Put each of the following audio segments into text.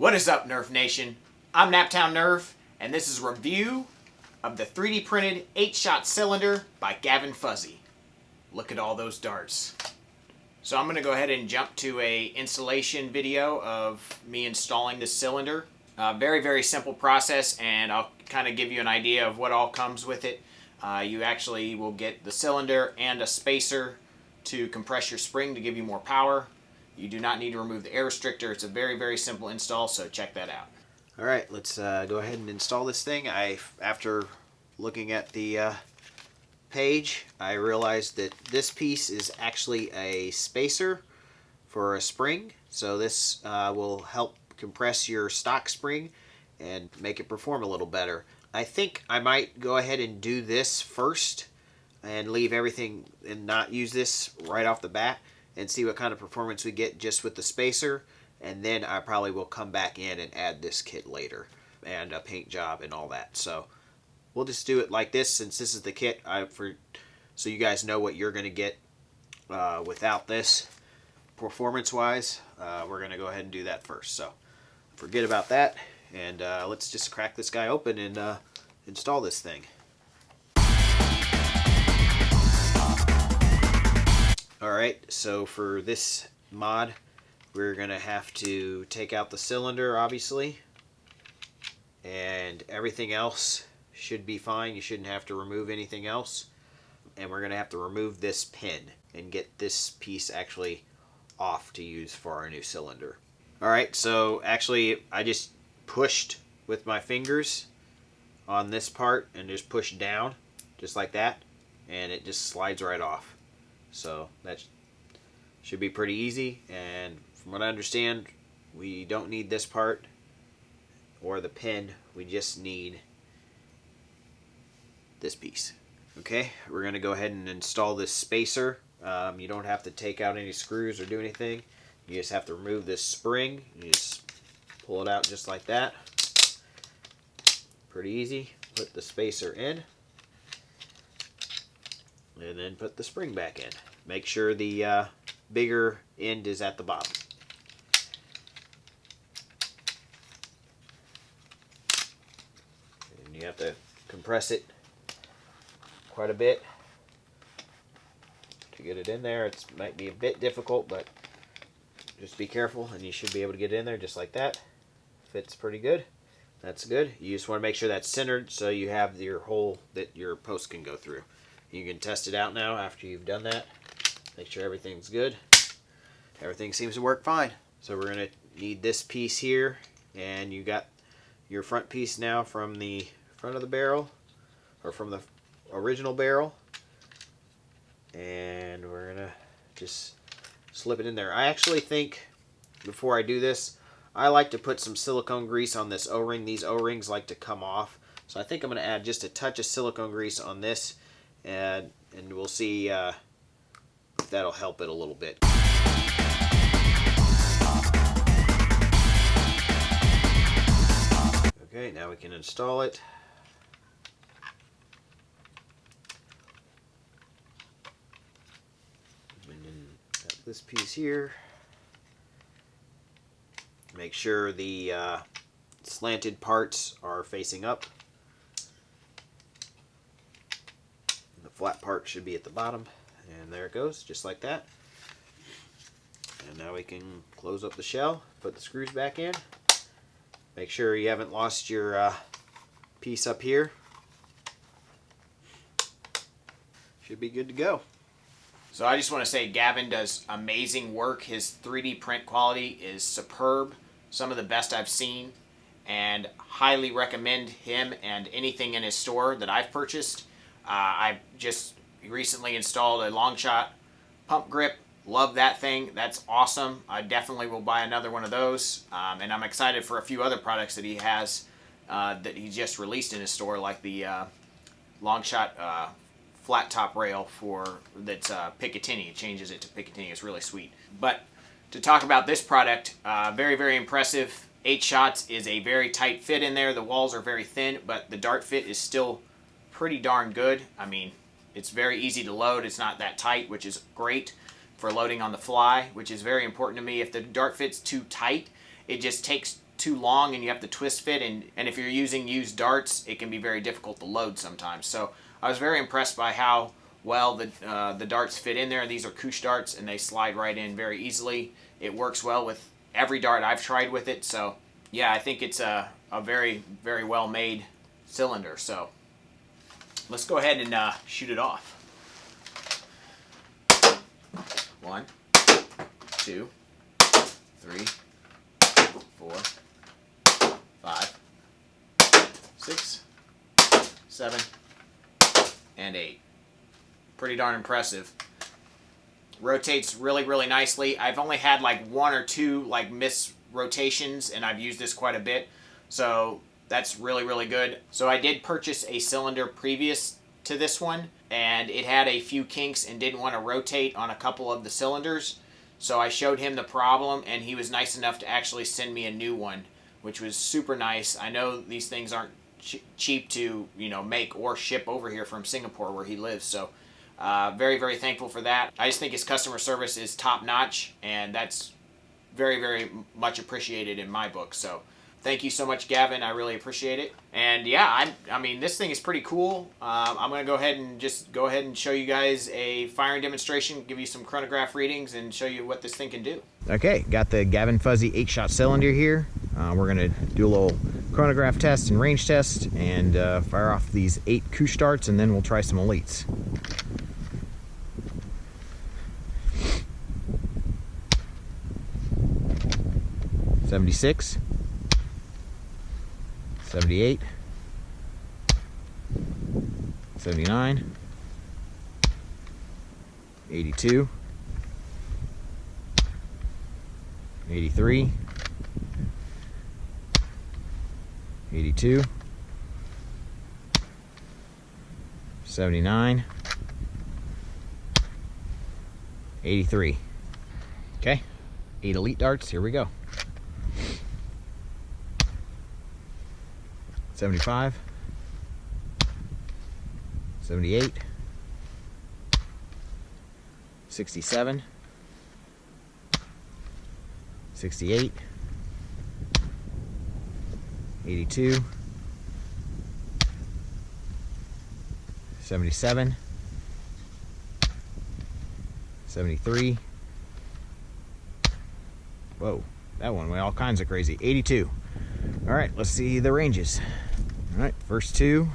What is up, Nerf Nation? I'm Naptown Nerf, and this is a review of the 3D printed 8-shot cylinder by Gavin Fuzzy. Look at all those darts. So I'm going to go ahead and jump to a installation video of me installing this cylinder. Very, very simple process, and I'll kind of give you an idea of what all comes with it. You actually will get the cylinder and a spacer to compress your spring to give you more power. You do not need to remove the air restrictor. It's a very, very simple install, so check that out. All right, let's go ahead and install this thing. After looking at the page, I realized that this piece is actually a spacer for a spring. So this will help compress your stock spring and make it perform a little better. I think I might go ahead and do this first and leave everything and not use this right off the bat and see what kind of performance we get just with the spacer, and then I probably will come back in and add this kit later and a paint job and all that. So we'll just do it like this since this is the kit, so you guys know what you're going to get without this performance wise. We're going to go ahead and do that first, so forget about that, and let's just crack this guy open and install this thing. Alright, so for this mod, we're going to have to take out the cylinder, obviously, and everything else should be fine. You shouldn't have to remove anything else, and we're going to have to remove this pin and get this piece actually off to use for our new cylinder. Alright, so actually I just pushed with my fingers on this part and just pushed down, just like that, and it just slides right off. So that should be pretty easy, and from what I understand, we don't need this part or the pin, we just need this piece. Okay, we're going to go ahead and install this spacer. You don't have to take out any screws or do anything. You just have to remove this spring. You just pull it out just like that. Pretty easy. Put the spacer in, and then put the spring back in. Make sure the bigger end is at the bottom. And you have to compress it quite a bit to get it in there. It might be a bit difficult, but just be careful and you should be able to get it in there just like that. Fits pretty good. That's good. You just want to make sure that's centered so you have your hole that your post can go through. You can test it out now after you've done that. Make sure everything's good. Everything seems to work fine. So we're going to need this piece here, and you got your front piece now from the front of the barrel, or from the original barrel, and we're going to just slip it in there. I actually think, before I do this, I like to put some silicone grease on this O-ring. These O-rings like to come off, so I think I'm going to add just a touch of silicone grease on this, and we'll see if that'll help it a little bit. Okay, now we can install it. And then got this piece here. Make sure the slanted parts are facing up. The flat part should be at the bottom. And there it goes, just like that. And now we can close up the shell, put the screws back in. Make sure you haven't lost your piece up here. Should be good to go. So I just want to say Gavin does amazing work. His 3D print quality is superb. Some of the best I've seen, and highly recommend him and anything in his store that I've purchased. I just recently installed a Longshot pump grip. Love that thing. That's awesome. I definitely will buy another one of those. And I'm excited for a few other products that he has that he just released in his store, like the Longshot flat top rail that's Picatinny. It changes it to Picatinny. It's really sweet. But to talk about this product, very, very impressive. 8 shots is a very tight fit in there. The walls are very thin, but the dart fit is still pretty darn good. I mean, it's very easy to load. It's not that tight, which is great for loading on the fly, which is very important to me. If the dart fit's too tight, it just takes too long and you have to twist fit, and if you're using used darts, it can be very difficult to load sometimes. So I was very impressed by how well the darts fit in there. These are Couche darts and they slide right in very easily. It works well with every dart I've tried with it. So yeah, I think it's a very, very well made cylinder. So let's go ahead and shoot it off. 1, 2, 3, 4, 5, 6, 7, and 8. Pretty darn impressive. Rotates really, really nicely. I've only had like 1 or 2 like miss rotations, and I've used this quite a bit. So that's really, really good. So I did purchase a cylinder previous to this one, and it had a few kinks and didn't want to rotate on a couple of the cylinders. So I showed him the problem, and he was nice enough to actually send me a new one, which was super nice. I know these things aren't cheap to, you know, make or ship over here from Singapore where he lives. So very, very thankful for that. I just think his customer service is top notch, and that's very, very much appreciated in my book. So thank you so much, Gavin. I really appreciate it. And yeah, I mean, this thing is pretty cool. I'm going to go ahead and show you guys a firing demonstration, give you some chronograph readings, and show you what this thing can do. Okay, got the Gavin Fuzzy 8-shot cylinder here. We're going to do a little chronograph test and range test and fire off these 8 Couche darts, and then we'll try some elites. '76, 78, 79, 82, 83, 82, 79, 83. Okay, 8 elite darts, here we go. 75, 78, 67, 68, 82, 77, 73. Whoa, that one went all kinds of crazy. 82. All right, let's see the ranges. All right, first 2,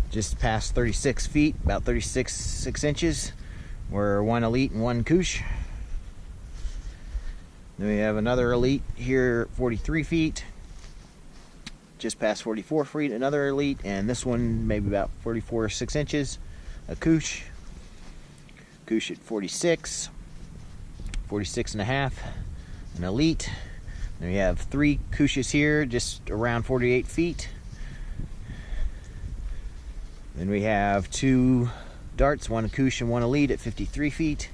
just past 36 feet, about 6 inches. We're 1 elite and 1 Couche. Then we have another elite here, 43 feet. Just past 44 feet, another elite, and this one maybe about 44 or 6 inches. A Couche. Couche at 46, 46 and a half, an elite. Then we have 3 Couches here, just around 48 feet. Then we have 2 darts, 1 Couche and 1 elite at 53 feet.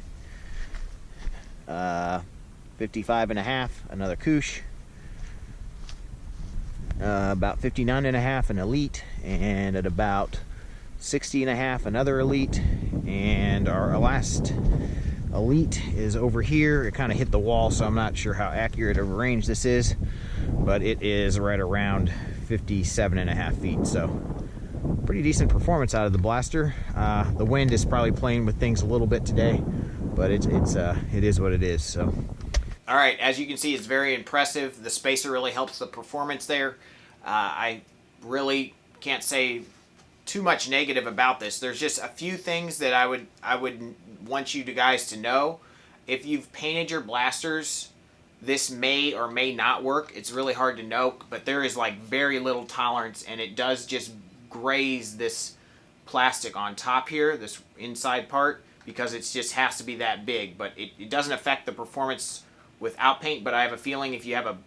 55 and a half, another Couche. About 59 and a half, an elite. And at about 60 and a half, another elite. And our last elite is over here. It kind of hit the wall, so I'm not sure how accurate of a range this is, but it is right around 57 and a half feet. So pretty decent performance out of the blaster. The wind is probably playing with things a little bit today, but it is what it is. So all right, as you can see, it's very impressive. The spacer really helps the performance there. I really can't say too much negative about this. There's just a few things that I would want you guys to know. If you've painted your blasters, this may or may not work. It's really hard to know, but there is like very little tolerance, and it does just graze this plastic on top here, this inside part, because it just has to be that big. But it doesn't affect the performance without paint, but I have a feeling if you have a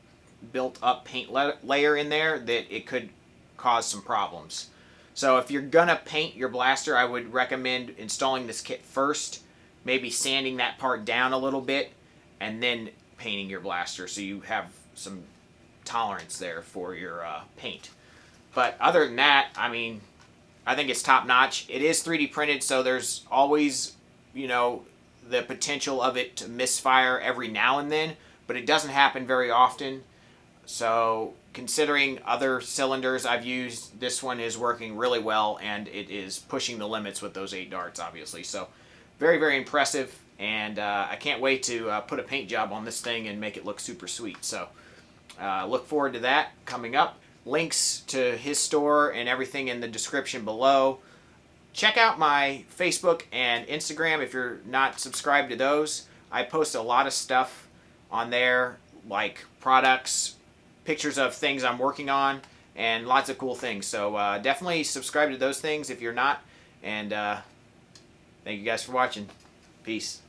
built-up paint layer in there that it could cause some problems. So if you're gonna paint your blaster, I would recommend installing this kit first, maybe sanding that part down a little bit, and then painting your blaster so you have some tolerance there for your paint. But other than that, I mean, I think it's top-notch. It is 3D printed, so there's always, you know, the potential of it to misfire every now and then, but it doesn't happen very often. So considering other cylinders I've used, this one is working really well, and it is pushing the limits with those 8 darts, obviously. So very, very impressive, and I can't wait to put a paint job on this thing and make it look super sweet. So look forward to that coming up. Links to his store and everything in the description below. Check out my Facebook and Instagram if you're not subscribed to those. I post a lot of stuff on there, like products, pictures of things I'm working on, and lots of cool things. So definitely subscribe to those things if you're not. And thank you guys for watching. Peace.